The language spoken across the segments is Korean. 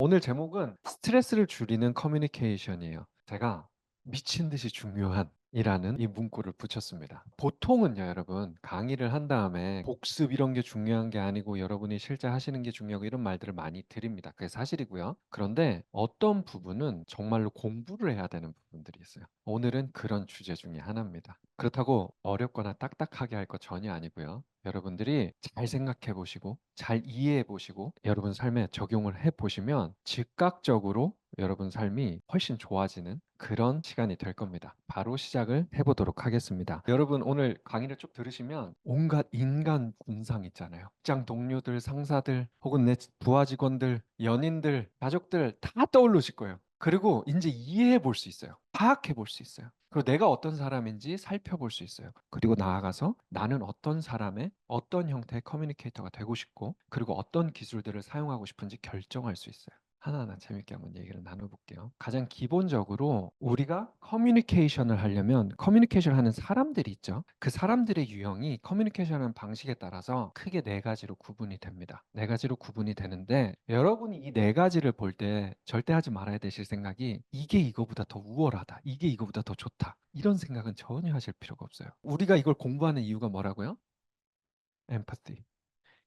오늘 제목은 스트레스를 줄이는 커뮤니케이션이에요. 제가 미친 듯이 중요한 이라는 이 문구를 붙였습니다. 보통은요, 여러분, 강의를 한 다음에 복습 이런 게 중요한 게 아니고 여러분이 실제 하시는 게 중요하고 이런 말들을 많이 드립니다. 그게 사실이고요. 그런데 어떤 부분은 정말로 공부를 해야 되는 부분들이 있어요. 오늘은 그런 주제 중에 하나입니다. 그렇다고 어렵거나 딱딱하게 할 거 전혀 아니고요. 여러분들이 잘 생각해 보시고 잘 이해해 보시고 여러분 삶에 적용을 해 보시면 즉각적으로 여러분 삶이 훨씬 좋아지는 그런 시간이 될 겁니다. 바로 시작을 해 보도록 하겠습니다. 여러분 오늘 강의를 쭉 들으시면 온갖 인간 군상 있잖아요. 직장 동료들, 상사들, 혹은 내 부하 직원들, 연인들, 가족들 다 떠오르실 거예요. 그리고 이제 이해해 볼 수 있어요. 파악해 볼 수 있어요. 그리고 내가 어떤 사람인지 살펴볼 수 있어요. 그리고 나아가서 나는 어떤 사람의 어떤 형태의 커뮤니케이터가 되고 싶고 그리고 어떤 기술들을 사용하고 싶은지 결정할 수 있어요. 하나하나 재밌게 한번 얘기를 나눠볼게요. 가장 기본적으로 우리가 커뮤니케이션을 하려면 커뮤니케이션을 하는 사람들이 있죠. 그 사람들의 유형이 커뮤니케이션하는 방식에 따라서 크게 네 가지로 구분이 됩니다. 네 가지로 구분이 되는데 여러분이 이 네 가지를 볼 때 절대 하지 말아야 되실 생각이 이게 이거보다 더 우월하다. 이게 이거보다 더 좋다. 이런 생각은 전혀 하실 필요가 없어요. 우리가 이걸 공부하는 이유가 뭐라고요? 엠파티.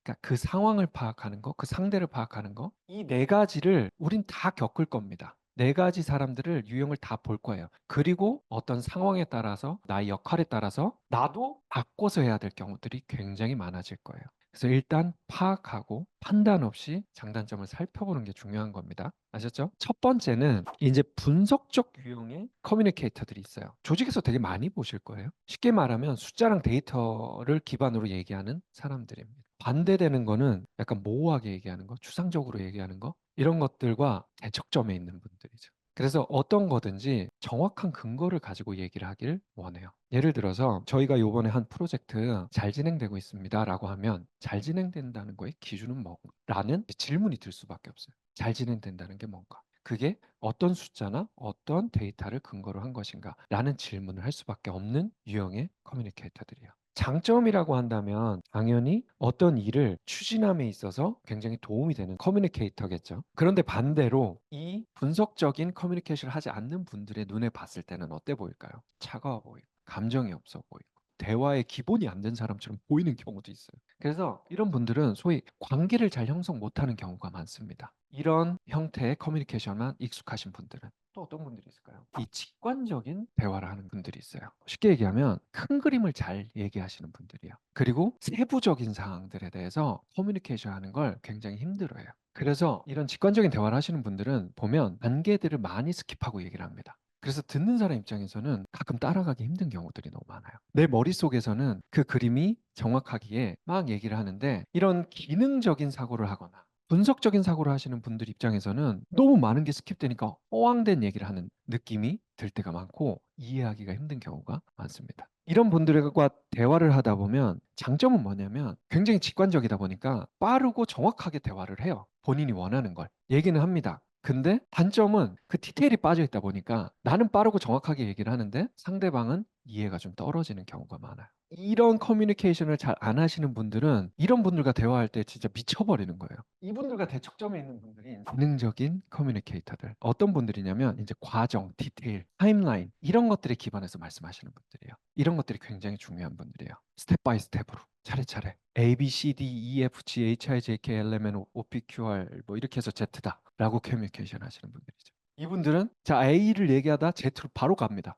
그러니까 그 상황을 파악하는 거, 그 상대를 파악하는 거, 이 네 가지를 우린 다 겪을 겁니다. 네 가지 사람들을 유형을 다 볼 거예요. 그리고 어떤 상황에 따라서 나의 역할에 따라서 나도 바꿔서 해야 될 경우들이 굉장히 많아질 거예요. 그래서 일단 파악하고 판단 없이 장단점을 살펴보는 게 중요한 겁니다. 아셨죠? 첫 번째는 이제 분석적 유형의 커뮤니케이터들이 있어요. 조직에서 되게 많이 보실 거예요. 쉽게 말하면 숫자랑 데이터를 기반으로 얘기하는 사람들입니다. 반대되는 거는 약간 모호하게 얘기하는 거, 추상적으로 얘기하는 거, 이런 것들과 대척점에 있는 분들이죠. 그래서 어떤 거든지 정확한 근거를 가지고 얘기를 하길 원해요. 예를 들어서 저희가 요번에 한 프로젝트 잘 진행되고 있습니다라고 하면 잘 진행된다는 거의 기준은 뭔가? 라는 질문이 들 수밖에 없어요. 잘 진행된다는 게 뭔가? 그게 어떤 숫자나 어떤 데이터를 근거로 한 것인가? 라는 질문을 할 수밖에 없는 유형의 커뮤니케이터들이에요. 장점이라고 한다면 당연히 어떤 일을 추진함에 있어서 굉장히 도움이 되는 커뮤니케이터겠죠. 그런데 반대로 이 분석적인 커뮤니케이션을 하지 않는 분들의 눈에 봤을 때는 어때 보일까요? 차가워 보이고, 감정이 없어 보이고, 대화의 기본이 안 된 사람처럼 보이는 경우도 있어요. 그래서 이런 분들은 소위 관계를 잘 형성 못하는 경우가 많습니다. 이런 형태의 커뮤니케이션만 익숙하신 분들은 또 어떤 분들이 있을까요? 이 직관적인 대화를 하는 분들이 있어요. 쉽게 얘기하면 큰 그림을 잘 얘기하시는 분들이요. 그리고 세부적인 사항들에 대해서 커뮤니케이션 하는 걸 굉장히 힘들어해요. 그래서 이런 직관적인 대화를 하시는 분들은 보면 단계들을 많이 스킵하고 얘기를 합니다. 그래서 듣는 사람 입장에서는 가끔 따라가기 힘든 경우들이 너무 많아요. 내 머릿속에서는 그 그림이 정확하기에 막 얘기를 하는데 이런 기능적인 사고를 하거나 분석적인 사고를 하시는 분들 입장에서는 너무 많은 게 스킵되니까 허황된 얘기를 하는 느낌이 들 때가 많고 이해하기가 힘든 경우가 많습니다. 이런 분들과 대화를 하다 보면 장점은 뭐냐면 굉장히 직관적이다 보니까 빠르고 정확하게 대화를 해요. 본인이 원하는 걸 얘기는 합니다. 근데 단점은 그 디테일이 빠져 있다 보니까 나는 빠르고 정확하게 얘기를 하는데 상대방은 이해가 좀 떨어지는 경우가 많아요. 이런 커뮤니케이션을 잘 안 하시는 분들은 이런 분들과 대화할 때 진짜 미쳐버리는 거예요. 이분들과 대척점에 있는 분들이 기능적인 커뮤니케이터들. 어떤 분들이냐면 이제 과정, 디테일, 타임라인 이런 것들에 기반해서 말씀하시는 분들이에요. 이런 것들이 굉장히 중요한 분들이에요. 스텝 바이 스텝으로 차례차례 A, B, C, D, E, F, G, H, I, J, K, L, M, N, O, P, Q, R 뭐 이렇게 해서 Z다라고 커뮤니케이션 하시는 분들이죠. 이분들은 자 A를 얘기하다 Z로 바로 갑니다.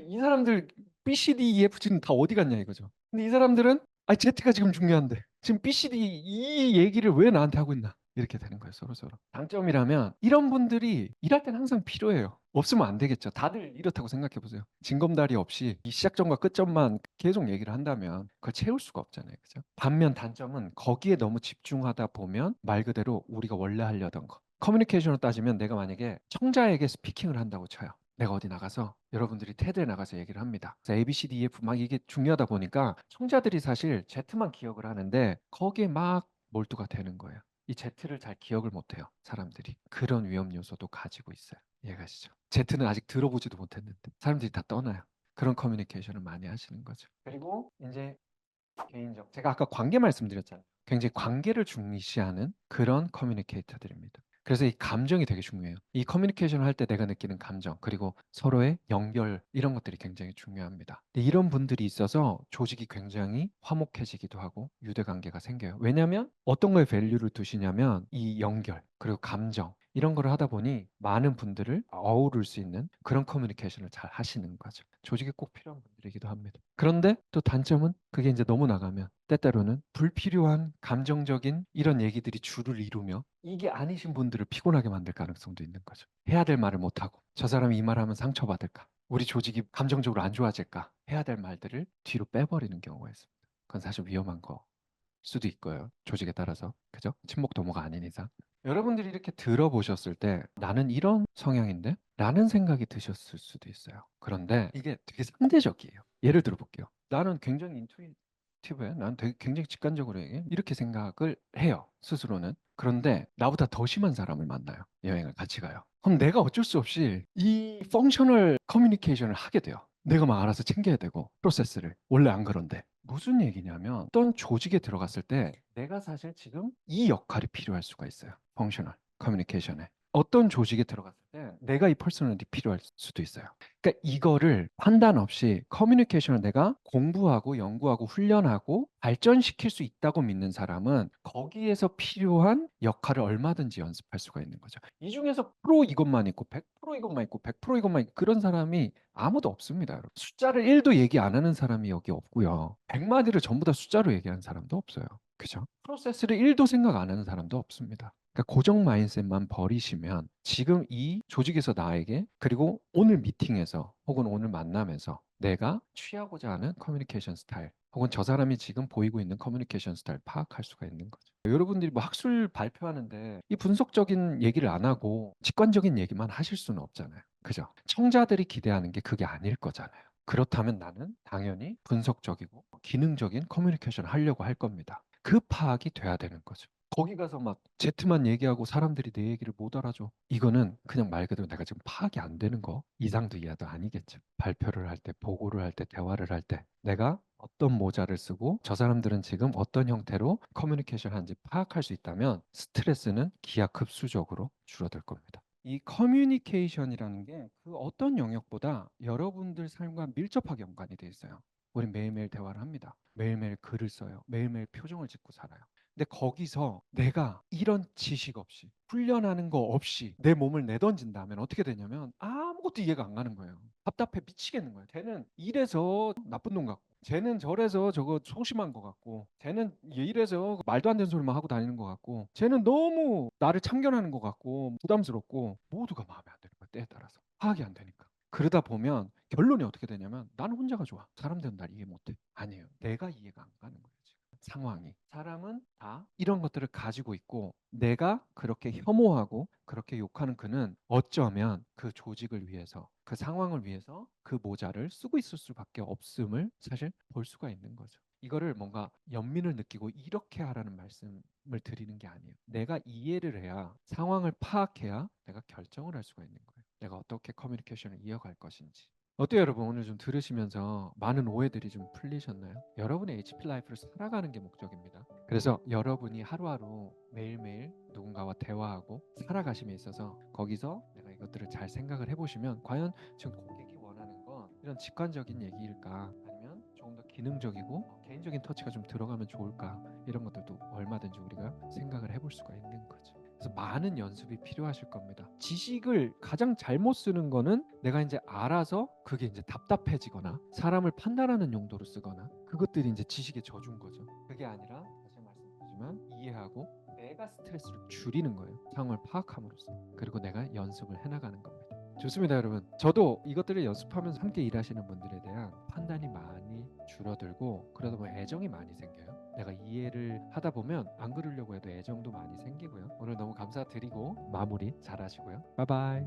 이 사람들 B, C, D, E, F, G는 다 어디 갔냐 이거죠. 근데 이 사람들은 아 Z가 지금 중요한데 지금 B, C, D 이 얘기를 왜 나한테 하고 있나 이렇게 되는 거예요 서로 서로. 장점이라면 이런 분들이 일할 땐 항상 필요해요. 없으면 안 되겠죠. 다들 이렇다고 생각해 보세요. 징검다리 없이 이 시작점과 끝점만 계속 얘기를 한다면 그걸 채울 수가 없잖아요. 그죠? 반면 단점은 거기에 너무 집중하다 보면 말 그대로 우리가 원래 하려던 거. 커뮤니케이션으로 따지면 내가 만약에 청자에게 스피킹을 한다고 쳐요. 내가 어디 나가서 여러분들이 테드에 나가서 얘기를 합니다. 그래서 A, B, C, D, E, F 막 이게 중요하다 보니까 청자들이 사실 Z만 기억을 하는데 거기에 막 몰두가 되는 거예요. 이 Z를 잘 기억을 못해요. 사람들이. 그런 위험 요소도 가지고 있어요. 이해가시죠? Z는 아직 들어보지도 못했는데 사람들이 다 떠나요. 그런 커뮤니케이션을 많이 하시는 거죠. 그리고 이제 개인적. 제가 아까 관계 말씀드렸잖아요. 굉장히 관계를 중시하는 그런 커뮤니케이터들입니다. 그래서 이 감정이 되게 중요해요. 이 커뮤니케이션을 할 때 내가 느끼는 감정, 그리고 서로의 연결 이런 것들이 굉장히 중요합니다. 근데 이런 분들이 있어서 조직이 굉장히 화목해지기도 하고 유대 관계가 생겨요. 왜냐하면 어떤 거에 밸류를 두시냐면 이 연결, 그리고 감정 이런 거를 하다 보니 많은 분들을 어우를 수 있는 그런 커뮤니케이션을 잘 하시는 거죠. 조직에 꼭 필요한 분들이기도 합니다. 그런데 또 단점은 그게 이제 너무 나가면 때때로는 불필요한 감정적인 이런 얘기들이 주를 이루며 이게 아니신 분들을 피곤하게 만들 가능성도 있는 거죠. 해야 될 말을 못하고 저 사람이 이 말하면 상처받을까? 우리 조직이 감정적으로 안 좋아질까? 해야 될 말들을 뒤로 빼버리는 경우가 있습니다. 그건 사실 위험한 거 수도 있고요. 조직에 따라서. 그죠? 친목 도모가 아닌 이상. 여러분들이 이렇게 들어보셨을 때 나는 이런 성향인데? 라는 생각이 드셨을 수도 있어요. 그런데 이게 되게 상대적이에요. 예를 들어 볼게요. 나는 굉장히 인투이티브해. 난 되게 굉장히 직관적으로 얘기해. 이렇게 생각을 해요. 스스로는. 그런데 나보다 더 심한 사람을 만나요. 여행을 같이 가요. 그럼 내가 어쩔 수 없이 이 펑셔널 커뮤니케이션을 하게 돼요. 내가 막 알아서 챙겨야 되고 프로세스를. 원래 안 그런데. 무슨 얘기냐면 어떤 조직에 들어갔을 때 내가 사실 지금 이 역할이 필요할 수가 있어요. 펑셔널 커뮤니케이션에. 어떤 조직에 들어갔을 때 내가 이 퍼스널이 필요할 수도 있어요. 그러니까 이거를 판단 없이 커뮤니케이션을 내가 공부하고 연구하고 훈련하고 발전시킬 수 있다고 믿는 사람은 거기에서 필요한 역할을 얼마든지 연습할 수가 있는 거죠. 이 중에서 프로 이것만 있고 100% 이것만 있고 100% 이것만 있고 그런 사람이 아무도 없습니다. 여러분. 숫자를 1도 얘기 안 하는 사람이 여기 없고요. 100마디를 전부 다 숫자로 얘기하는 사람도 없어요. 그죠? 프로세스를 1도 생각 안 하는 사람도 없습니다. 그러니까 고정 마인셋만 버리시면 지금 이 조직에서 나에게 그리고 오늘 미팅에서 혹은 오늘 만남에서 내가 취하고자 하는 커뮤니케이션 스타일 혹은 저 사람이 지금 보이고 있는 커뮤니케이션 스타일 파악할 수가 있는 거죠. 여러분들이 뭐 학술 발표하는데 이 분석적인 얘기를 안 하고 직관적인 얘기만 하실 수는 없잖아요. 그죠? 청자들이 기대하는 게 그게 아닐 거잖아요. 그렇다면 나는 당연히 분석적이고 기능적인 커뮤니케이션을 하려고 할 겁니다. 그 파악이 돼야 되는 거죠. 거기 가서 막 Z만 얘기하고 사람들이 내 얘기를 못 알아줘. 이거는 그냥 말 그대로 내가 지금 파악이 안 되는 거 이상도 이하도 아니겠죠. 발표를 할 때, 보고를 할 때, 대화를 할 때 내가 어떤 모자를 쓰고 저 사람들은 지금 어떤 형태로 커뮤니케이션 하는지 파악할 수 있다면 스트레스는 기하급수적으로 줄어들 겁니다. 이 커뮤니케이션이라는 게 그 어떤 영역보다 여러분들 삶과 밀접하게 연관이 돼 있어요. 우리 매일매일 대화를 합니다. 매일매일 글을 써요. 매일매일 표정을 짓고 살아요. 근데 거기서 내가 이런 지식 없이 훈련하는 거 없이 내 몸을 내던진다면 어떻게 되냐면 아무것도 이해가 안 가는 거예요. 답답해 미치겠는 거예요. 쟤는 이래서 나쁜 놈 같고 쟤는 저래서 저거 소심한 것 같고 쟤는 이래서 말도 안 되는 소리만 하고 다니는 것 같고 쟤는 너무 나를 참견하는 것 같고 부담스럽고 모두가 마음에 안 드는 거예요. 때에 따라서 파악이 안 되니까. 그러다 보면 결론이 어떻게 되냐면 나는 혼자가 좋아. 사람들은 날 이해 못해. 아니에요. 내가 이해가 안 가는 거예요. 지금. 상황이. 사람은 다 이런 것들을 가지고 있고 내가 그렇게 혐오하고 그렇게 욕하는 그는 어쩌면 그 조직을 위해서 그 상황을 위해서 그 모자를 쓰고 있을 수밖에 없음을 사실 볼 수가 있는 거죠. 이거를 뭔가 연민을 느끼고 이렇게 하라는 말씀을 드리는 게 아니에요. 내가 이해를 해야 상황을 파악해야 내가 결정을 할 수가 있는 거예요. 내가 어떻게 커뮤니케이션을 이어갈 것인지. 어때요, 여러분? 오늘 좀 들으시면서 많은 오해들이 좀 풀리셨나요? 여러분의 HP 라이프를 살아가는 게 목적입니다. 그래서 여러분이 하루하루 매일매일 누군가와 대화하고 살아가심에 있어서 거기서 내가 이것들을 잘 생각을 해보시면 과연 지금 고객이 원하는 건 이런 직관적인 얘기일까? 아니면 조금 더 기능적이고 개인적인 터치가 좀 들어가면 좋을까? 이런 것들도 얼마든지 우리가 생각을 해볼 수가 있는 거죠. 그래서 많은 연습이 필요하실 겁니다. 지식을 가장 잘못 쓰는 거는 내가 이제 알아서 그게 이제 답답해지거나 사람을 판단하는 용도로 쓰거나 그것들이 이제 지식의 저주인 거죠. 그게 아니라 다시 말씀드리지만 이해하고 내가 스트레스를 줄이는 거예요. 상황을 파악함으로써. 그리고 내가 연습을 해나가는 겁니다. 좋습니다, 여러분. 저도 이것들을 연습하면서 함께 일하시는 분들에 대한 판단이 많이 줄어들고 그러다 보면 애정이 많이 생겨요. 내가 이해를 하다 보면 안 그러려고 해도 애정도 많이 생기고요. 오늘 너무 감사드리고 마무리 잘 하시고요. 바이바이.